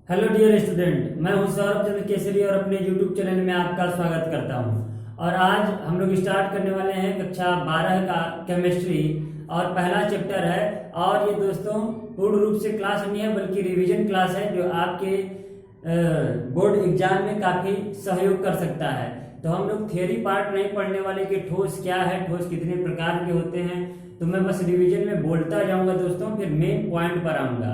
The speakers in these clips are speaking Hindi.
हेलो डियर स्टूडेंट, मैं हूं सौरभ चंद्र केसरी और अपने यूट्यूब चैनल में आपका स्वागत करता हूं। और आज हम लोग स्टार्ट करने वाले हैं कक्षा 12 का केमिस्ट्री और पहला चैप्टर है। और ये दोस्तों पूर्ण रूप से क्लास नहीं है बल्कि रिवीजन क्लास है जो आपके बोर्ड एग्जाम में काफ़ी सहयोग कर सकता है। तो हम लोग थियोरी पार्ट नहीं पढ़ने वाले कि ठोस क्या है, ठोस कितने प्रकार के होते हैं, तो मैं बस रिवीजन में बोलता जाऊंगा दोस्तों, फिर मेन पॉइंट पर आऊँगा।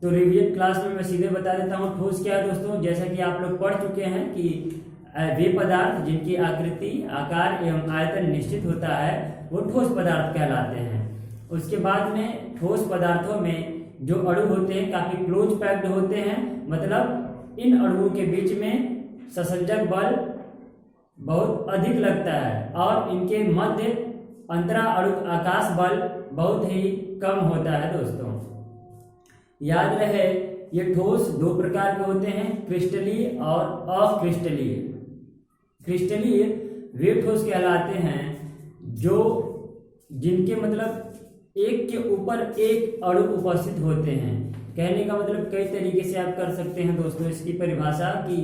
तो रिवीजन क्लास में मैं सीधे बता देता हूँ ठोस क्या है दोस्तों। जैसा कि आप लोग पढ़ चुके हैं कि वे पदार्थ जिनकी आकृति, आकार एवं आयतन निश्चित होता है वो ठोस पदार्थ कहलाते हैं। उसके बाद में ठोस पदार्थों में जो अणु होते हैं काफी क्लोज पैक्ड होते हैं, मतलब इन अणुओं के बीच में संसंजक बल बहुत अधिक लगता है और इनके मध्य अंतरा अणु आकाश बल बहुत ही कम होता है दोस्तों। याद रहे ये ठोस दो प्रकार के होते हैं, क्रिस्टलीय और अक्रिस्टलीय। क्रिस्टलीय वे ठोस कहलाते हैं जो जिनके मतलब एक के ऊपर एक अणु उपस्थित होते हैं। कहने का मतलब कई तरीके से आप कर सकते हैं दोस्तों इसकी परिभाषा कि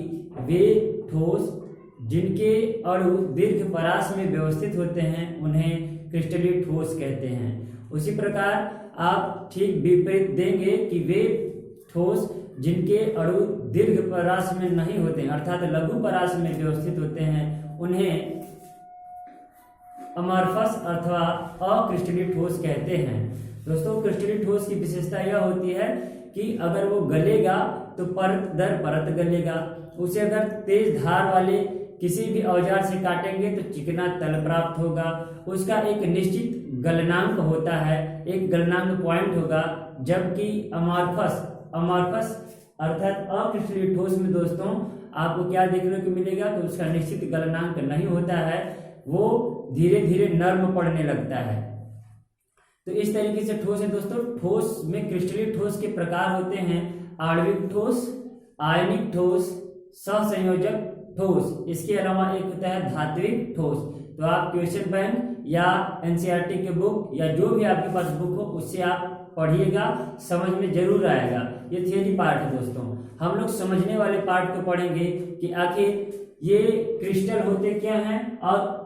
वे ठोस जिनके अणु दीर्घ परास में व्यवस्थित होते हैं उन्हें क्रिस्टलीय ठोस कहते हैं। उसी प्रकार आप ठीक विपरीत देंगे कि वे ठोस जिनके अणु दीर्घ परास में नहीं होते हैं अर्थात लघु परास में व्यवस्थित होते हैं उन्हें अमॉर्फस अथवा अक्रिस्टलीय ठोस कहते हैं। दोस्तों क्रिस्टलीय ठोस की विशेषता यह होती है कि अगर वो गलेगा तो परत दर परत गलेगा। उसे अगर तेज धार वाले किसी भी औजार से काटेंगे तो चिकना तल प्राप्त होगा। उसका एक निश्चित गलनांक होता है, एक गलनांक पॉइंट होगा। जबकि अमॉर्फस अर्थात अक्रिस्टलीय ठोस में दोस्तों आपको क्या देखने को मिलेगा कि उसका निश्चित गलनांक नहीं होता है, वो धीरे धीरे नर्म पड़ने लगता है। तो इस तरीके से ठोस है दोस्तों। ठोस में क्रिस्टलीय ठोस के प्रकार होते हैं आणविक ठोस, आयनिक ठोस, सहसंयोजक ठोस। इसके अलावा एक होता है धात्विक ठोस। तो आप क्वेश्चन बैंक या एनसीईआरटी के बुक या जो भी आपके पास बुक हो उससे आप पढ़िएगा, समझ में जरूर आएगा। ये थियरी पार्ट है दोस्तों। हम लोग समझने वाले पार्ट को पढ़ेंगे कि आखिर ये क्रिस्टल होते क्या हैं और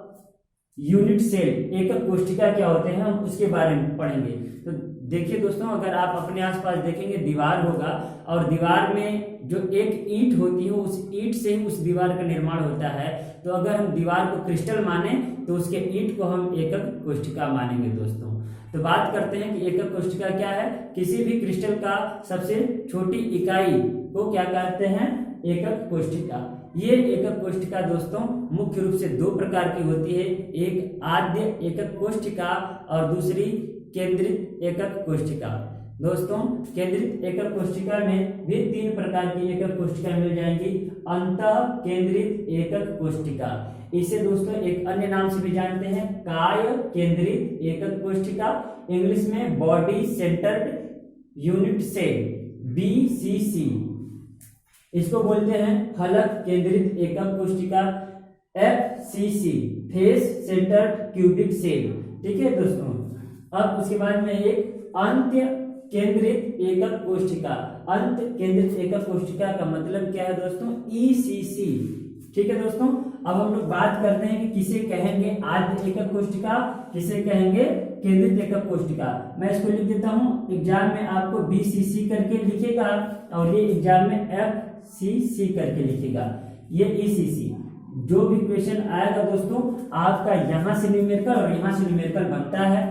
यूनिट सेल एकक कोशिका क्या होते हैं, हम उसके बारे में पढ़ेंगे। तो देखिए दोस्तों, अगर आप अपने आसपास देखेंगे दीवार होगा और दीवार में जो एक ईंट होती है उस ईंट से ही उस दीवार का निर्माण होता है। तो अगर हम दीवार को क्रिस्टल माने तो उसके ईंट को हम एकक कोशिका मानेंगे दोस्तों। तो बात करते हैं कि एकक कोशिका क्या है। किसी भी क्रिस्टल का सबसे छोटी इकाई को क्या कहते हैं, एकक कोशिका। ये एकक कोशिका दोस्तों मुख्य रूप से दो प्रकार की होती है, एक आद्य एकक कोशिका और दूसरी केंद्रित एकक कोशिका। दोस्तों केंद्रित एकक कोशिका में भी तीन प्रकार की एकक कोशिका मिल जाएंगी। अंतः केंद्रित एकक कोशिका, इसे दोस्तों एक अन्य नाम से भी जानते हैं काय केंद्रित एकक कोशिका, इंग्लिश में body centred unit cell, BCC। इसको बोलते हैं फलक केंद्रित एकक कोशिका, FCC, face centred cubic cell. ठीक है दोस्तों। अब उसके बाद में एक अंत्य केंद्रित एकक कोशिका। अंत केंद्रित एकक कोशिका का मतलब क्या है दोस्तों, ECC। ठीक है दोस्तों। अब हम लोग बात करते हैं कि किसे कहेंगे आद्य एकक कोशिका, किसे कहेंगे केंद्रित एकक कोशिका। मैं इसको लिख देता हूं, एग्जाम में आपको BCC करके लिखेगा और ये एग्जाम में FCC करके लिखेगा। ये ECC जो भी क्वेश्चन आएगा दोस्तों आपका यहां से न्यूमेरिकल और यहां से न्यूमेरिकल बनता है।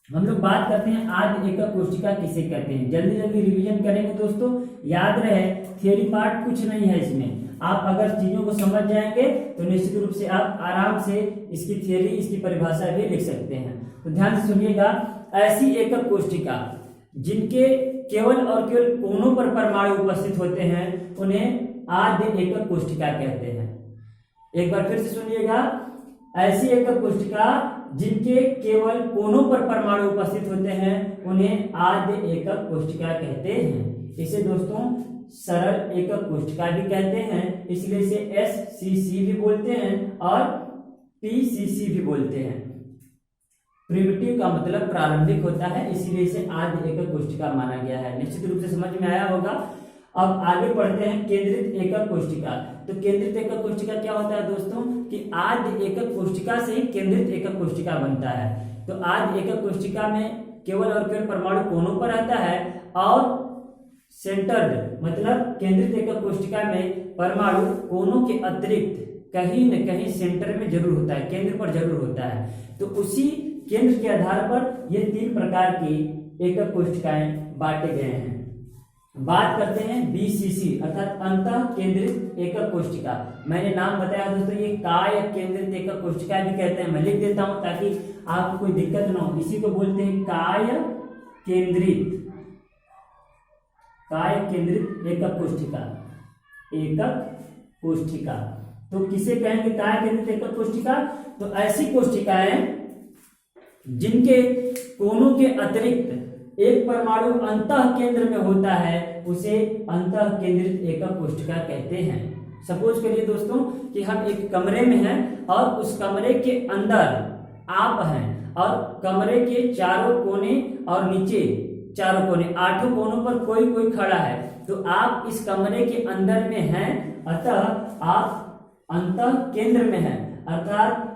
हम लोग बात करते हैं आद्य एकक कोशिका किसे कहते हैं। जल्दी जल्दी रिवीजन करेंगे दोस्तों। याद रहे थियरी पार्ट कुछ नहीं है इसमें। आप अगर चीजों को समझ जाएंगे तो निश्चित रूप से आप आराम से इसकी थियरी, इसकी परिभाषा भी लिख सकते हैं। तो ध्यान से सुनिएगा, ऐसी एकक कोशिका जिनके केवल और केवल कोनों पर परमाणु उपस्थित होते हैं उन्हें आद्य एकक कोशिका कहते हैं। एक बार फिर से सुनिएगा, ऐसी एकक कोशिका जिनके केवल कोनों पर परमाणु उपस्थित होते हैं उन्हें आद्य एकक कोशिका कहते हैं। इसे दोस्तों सरल एकक कोशिका भी कहते हैं, इसलिए इसे SCC भी बोलते हैं और PCC भी बोलते हैं। प्रिमिटिव का मतलब प्रारंभिक होता है, इसीलिए इसे आद्य एकक कोशिका माना गया है। निश्चित रूप से समझ में आया होगा। अब आगे पढ़ते हैं केंद्रित एकक कोशिका। तो केंद्रित एकक कोशिका क्या होता है दोस्तों कि आद्य एकक कोशिका से ही केंद्रित एकक कोशिका बनता है। तो आद्य एकक कोशिका में केवल और केवल परमाणु कोनों पर रहता है और सेंटर्ड मतलब केंद्रित एकक कोशिका में परमाणु कोनों के अतिरिक्त कहीं न कहीं सेंटर में जरूर होता है, केंद्र पर जरूर होता है। तो उसी केंद्र के आधार पर ये 3 प्रकार की एकक कोशिकाएं बांटे गए हैं। बात करते हैं बीसीसी अर्थात अंतः केंद्रित एकक कोशिका। मैंने नाम बताया दोस्तों, ये काय केंद्रित एकक कोशिका भी कहते हैं। मैं लिख देता हूं ताकि आपको कोई दिक्कत ना हो। इसी को बोलते हैं काय केंद्रित एकक कोशिका। तो किसे कहेंगे काय केंद्रित एकक कोशिका? तो ऐसी कोशिकाएं जिनके कोनों के अतिरिक्त एक परमाणु अंतः केंद्र में होता है उसे अंतः केंद्रित एकक कोशिका कहते हैं। सपोज करिए दोस्तों कि हम एक कमरे में हैं और उस कमरे के अंदर आप हैं और कमरे के चारों कोने और नीचे चारों कोने 8 कोनों पर कोई कोई खड़ा है। तो आप इस कमरे के अंदर में हैं, अतः आप अंतः केंद्र में हैं। अर्थात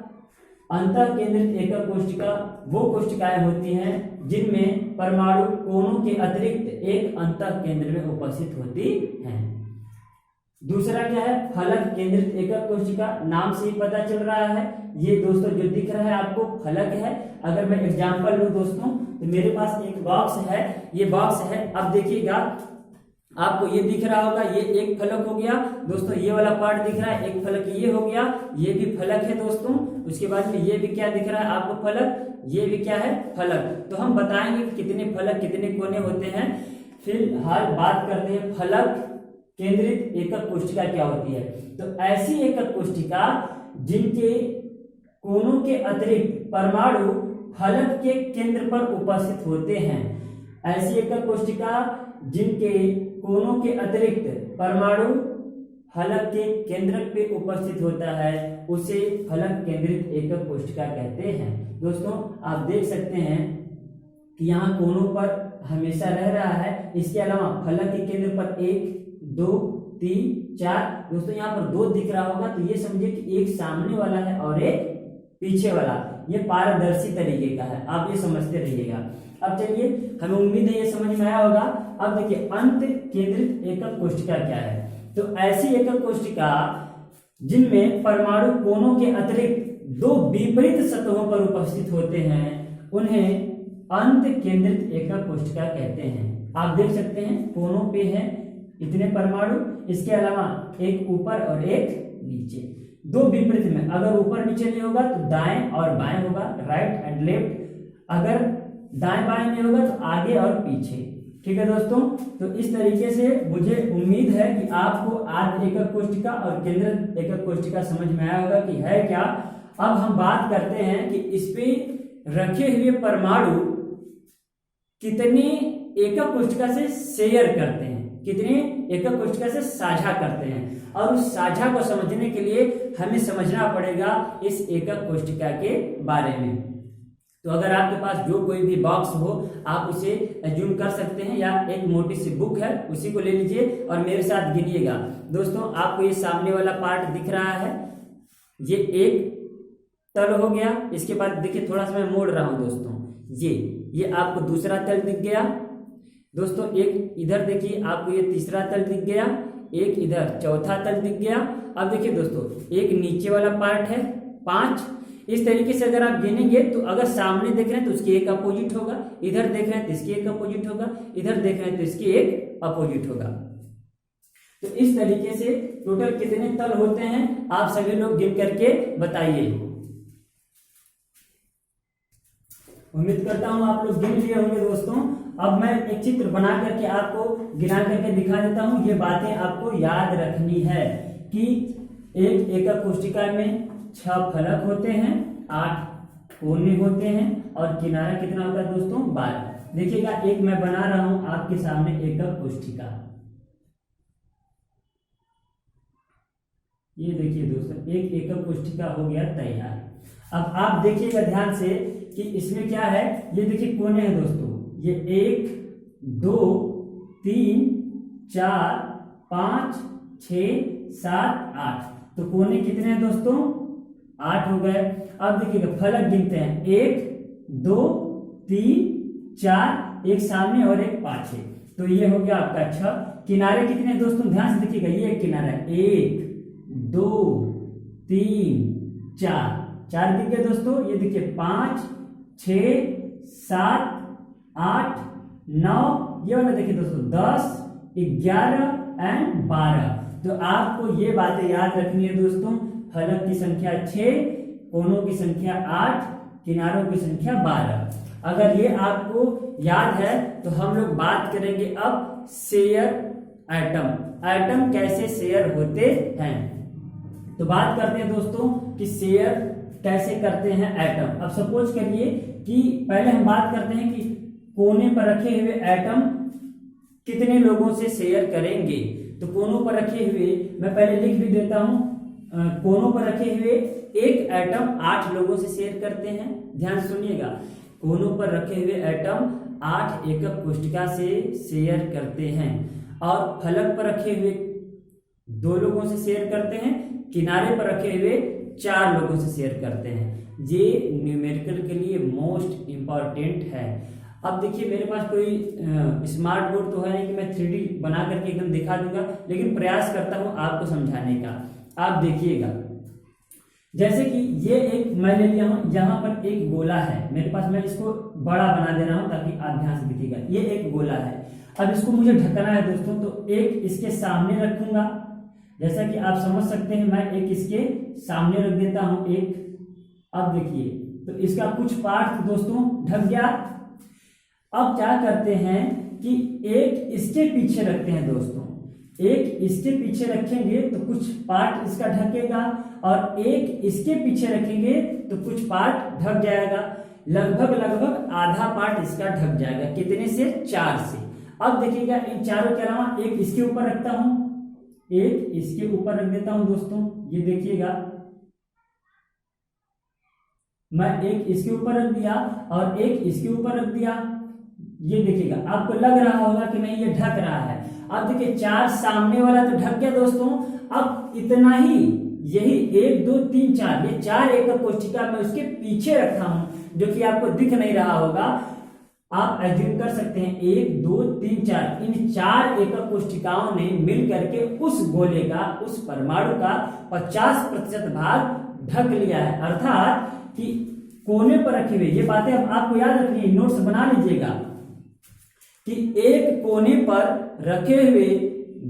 अंतः केंद्रित एकक कोशिका वो कोशिकाएं होती हैं जिनमें परमाणु कोनों के अतिरिक्त एक अंतः केंद्र में उपस्थित होती हैं। दूसरा क्या है? फलक केंद्रित एकक कोशिका। नाम से ही पता चल रहा है, ये दोस्तों जो दिख रहा है आपको फलक है। अगर मैं एग्जांपल लूं दोस्तों तो मेरे पास एक बॉक्स है, ये बॉक्स है। अब देखिएगा आपको ये दिख रहा होगा, ये एक फलक हो गया दोस्तों, ये वाला पार्ट दिख रहा है, एक फलक ये हो गया, ये भी फलक है दोस्तों। उसके बाद में ये भी क्या दिख रहा है आपको? फलक। ये भी क्या है? फलक। तो हम बताएंगे कितने फलक कितने कोने होते हैं। फिलहाल बात करते हैं फलक केंद्रित एकक कोशिका क्या होती है। तो ऐसी एकक कोशिका जिनके कोनों के अतिरिक्त परमाणु फलक के केंद्र पर उपस्थित होते हैं। ऐसी एकक कोशिका जिनके कोनों के अतिरिक्त परमाणु फलक के केंद्र पे उपस्थित होता है उसे फलक केंद्रित एकक कोशिका कहते हैं। दोस्तों आप देख सकते हैं कि यहाँ कोनों पर हमेशा रह रहा है। इसके अलावा फलक के केंद्र पर 1 2 3 4 दोस्तों यहाँ पर 2 दिख रहा होगा। तो ये समझिए कि एक सामने वाला है और एक पीछे वाला। ये पारदर्शी तरीके का है, आप ये समझते रहिएगा। अब चलिए, हमें उम्मीद है ये समझ में आया होगा। अब देखिए अंत केंद्रित एकक कोशिका क्या है। तो ऐसी एकक कोशिका जिनमें परमाणु कोनों के अतिरिक्त 2 विपरीत सतहों पर उपस्थित होते हैं उन्हें अंत केंद्रित एकक कोशिका कहते हैं। आप देख सकते हैं कोनों पे है इतने परमाणु, इसके अलावा एक ऊपर और एक नीचे। 2 विपरीत में, अगर ऊपर नीचे नहीं होगा तो दाएं और बाएं होगा, राइट एंड लेफ्ट। अगर दाएं बाएं में होगा तो आगे और पीछे। ठीक है दोस्तों, तो इस तरीके से मुझे उम्मीद है कि आपको आद्य एकक कोशिका और केंद्रित एकक कोशिका समझ में आया होगा कि है क्या। अब हम बात करते हैं कि इस पे रखे हुए परमाणु कितने एकक कोशिका से शेयर करते हैं, कितने एकक कोशिका से साझा करते हैं। और उस साझा को समझने के लिए हमें समझना पड़ेगा इस एकक कोशिका के बारे में। तो अगर आपके पास जो कोई भी बॉक्स हो आप उसे एज्यूम कर सकते हैं, या एक मोटी सी बुक है उसी को ले लीजिए और मेरे साथ गिनिएगा। दोस्तों आपको ये सामने वाला पार्ट दिख रहा है, ये एक तल हो गया। इसके बाद देखिए थोड़ा सा मैं मोड़ रहा हूं दोस्तों, ये आपको दूसरा तल दिख गया दोस्तों। एक इधर देखिए आपको ये तीसरा तल दिख गया, एक इधर चौथा तल दिख गया। अब देखिए दोस्तों एक नीचे वाला पार्ट है 5। इस तरीके से अगर आप गिनेंगे तो अगर सामने देख रहे हैं तो इसकी एक अपोजिट होगा, इधर देख रहे हैं तो इसकी एक अपोजिट होगा, इधर देख रहे हैं तो इसकी एक अपोजिट होगा। तो इस तरीके से टोटल कितने तल होते हैं आप सभी लोग गिन करके बताइए। उम्मीद करता हूं आप लोग गिन लिए होंगे दोस्तों। अब मैं एक चित्र बना करके आपको गिना करके दिखा देता हूं। ये बातें आपको याद रखनी है कि एक एकक कोशिका में 6 फलक होते हैं, 8 कोने होते हैं और किनारा कितना होता है दोस्तों? 12। देखिएगा एक मैं बना रहा हूं आपके सामने एकक कोशिका। ये देखिए दोस्तों एक एकक कोशिका हो गया तैयार। अब आप देखिएगा ध्यान से कि इसमें क्या है। ये देखिए कोने हैं दोस्तों, ये 1 2 3 4 5 6 7 8। तो कोने कितने हैं दोस्तों? 8 हो गए। अब देखिएगा फलक गिनते हैं, 1 2 3 4, एक सामने और एक पाछे, तो ये हो गया आपका 6। किनारे कितने हैं दोस्तों? ध्यान से देखिएगा, ये एक किनारा है, 1 2 3 4 दिख गए दोस्तों। ये देखिए 5 6 7 8 9, ये वाला देखिए दोस्तों 10 11 एंड 12। तो आपको ये बातें याद रखनी है दोस्तों। फलक की संख्या 6, कोनों की संख्या 8, किनारों की संख्या 12। अगर ये आपको याद है तो हम लोग बात करेंगे अब शेयर एटम। एटम कैसे शेयर होते हैं, तो बात करते हैं दोस्तों कि शेयर कैसे करते हैं एटम। अब सपोज करिए कि पहले हम बात करते हैं कि कोने पर रखे हुए एटम कितने लोगों से शेयर करेंगे। तो कोनों पर रखे हुए मैं पहले लिख भी देता हूं, कोनों पर रखे हुए एक एटम 8 लोगों से शेयर करते हैं। ध्यान सुनिएगा, कोनों पर रखे हुए एटम 8 एकक कोष्ठिका से शेयर करते हैं, और फलक पर रखे हुए 2 लोगों से शेयर करते हैं, किनारे पर रखे हुए 4 लोगों से शेयर करते हैं। ये न्यूमेरिकल के लिए मोस्ट इंपॉर्टेंट है। अब देखिए मेरे पास कोई स्मार्ट बोर्ड तो है नहीं कि मैं 3D बना करके एकदम दिखा दूंगा, लेकिन प्रयास करता हूं आपको समझाने का। आप देखिएगा, जैसे कि ये एक मैं ले लिया हूं, यहाँ पर एक गोला है मेरे पास, मैं इसको बड़ा बना दे रहा हूं ताकि आप ध्यान से देखिएगा। ये एक गोला है, अब इसको मुझे ढकना है दोस्तों, तो एक इसके सामने रखूंगा, जैसा कि आप समझ सकते हैं। मैं एक इसके सामने रख देता हूं एक। अब देखिए तो इसका कुछ पार्ट दोस्तों ढक गया। अब क्या करते हैं कि एक इसके पीछे रखते हैं दोस्तों, एक इसके पीछे रखेंगे तो कुछ पार्ट इसका ढकेगा, और एक इसके पीछे रखेंगे तो कुछ पार्ट ढक जाएगा। लगभग आधा पार्ट इसका ढक जाएगा। कितने से? 4 से। अब देखिएगा इन चारों के अलावा एक इसके ऊपर रखता हूं, एक इसके ऊपर रख देता हूं दोस्तों। ये देखिएगा मैं एक इसके ऊपर रख दिया और एक इसके ऊपर रख दिया। ये देखिएगा आपको लग रहा होगा कि नहीं ये ढक रहा है। अब देखिए 4 सामने वाला तो ढक गया दोस्तों। अब इतना ही, यही 1 2 3 4, ये 4 एकक कोष्ठिका मैं उसके पीछे रखा हूं, जो कि आपको दिख नहीं रहा होगा। आप एज्यूम कर सकते हैं 1 2 3 4, इन 4 एकक कोष्ठिकाओं ने मिल करके उस गोले का, उस परमाणु का 50% भाग ढक लिया है। अर्थात कि कोने पर रखे हुए, ये बातें अब आपको याद रखनी है, नोट्स बना लीजिएगा कि एक कोने पर रखे हुए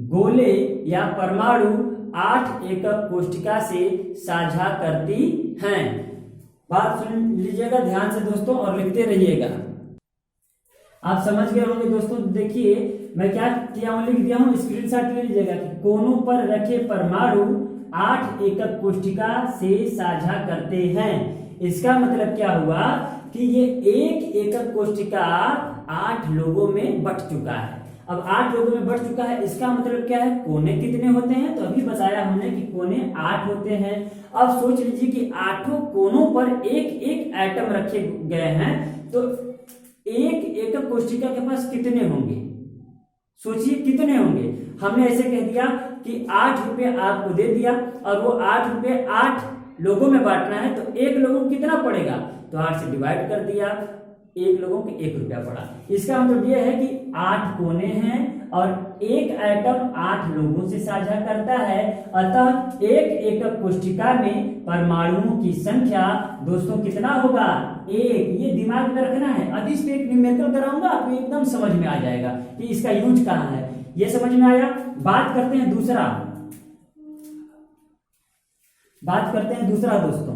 गोले या परमाणु 8 एकक कोष्ठिका से साझा करती हैं। बात सुन लीजिएगा ध्यान से दोस्तों और लिखते रहिएगा। आप समझ गए होंगे दोस्तों। देखिए मैं क्या किया हूं, लिख दिया हूं, स्क्रीनशॉट ले लीजिएगा कि कोनों पर रखे परमाणु 8 एकक कोष्ठिका से साझा करते हैं। इसका मतलब क्या हुआ कि ये एक एकक कोष्ठिका 8 लोगों में बट चुका है। अब 8 लोगों में बढ़ चुका है, इसका मतलब क्या है, कोने कितने होते हैं? तो अभी बताया हमने कि कोने 8 होते हैं। अब सोच लीजिए कि 8 कोनों पर एक एक एटम रखे गए हैं, तो एक एकक कोष्ठिका के पास कितने होंगे? सोचिए कितने होंगे। हमने ऐसे कह दिया कि 8 रुपये आपको दे दिया और वो 8 रुपये 8 लोगों में बांटना है, तो एक लोगों को कितना पड़ेगा? तो 8 से डिवाइड कर दिया, एक लोगों को 1 रुपया पड़ा। इसका मतलब यह है कि 8 कोने हैं और एक एटम 8 लोगों से साझा करता है। अतः एक एकक कोष्ठिका में परमाणुओं की संख्या दोस्तों कितना होगा? 1। ये दिमाग में रखना है। अभी इस पे एक न्यूमेरिकल कराऊंगा, आपको एकदम समझ में आ जाएगा कि इसका यूज कहाँ है। ये समझ में आया। बात करते हैं दूसरा दोस्तों।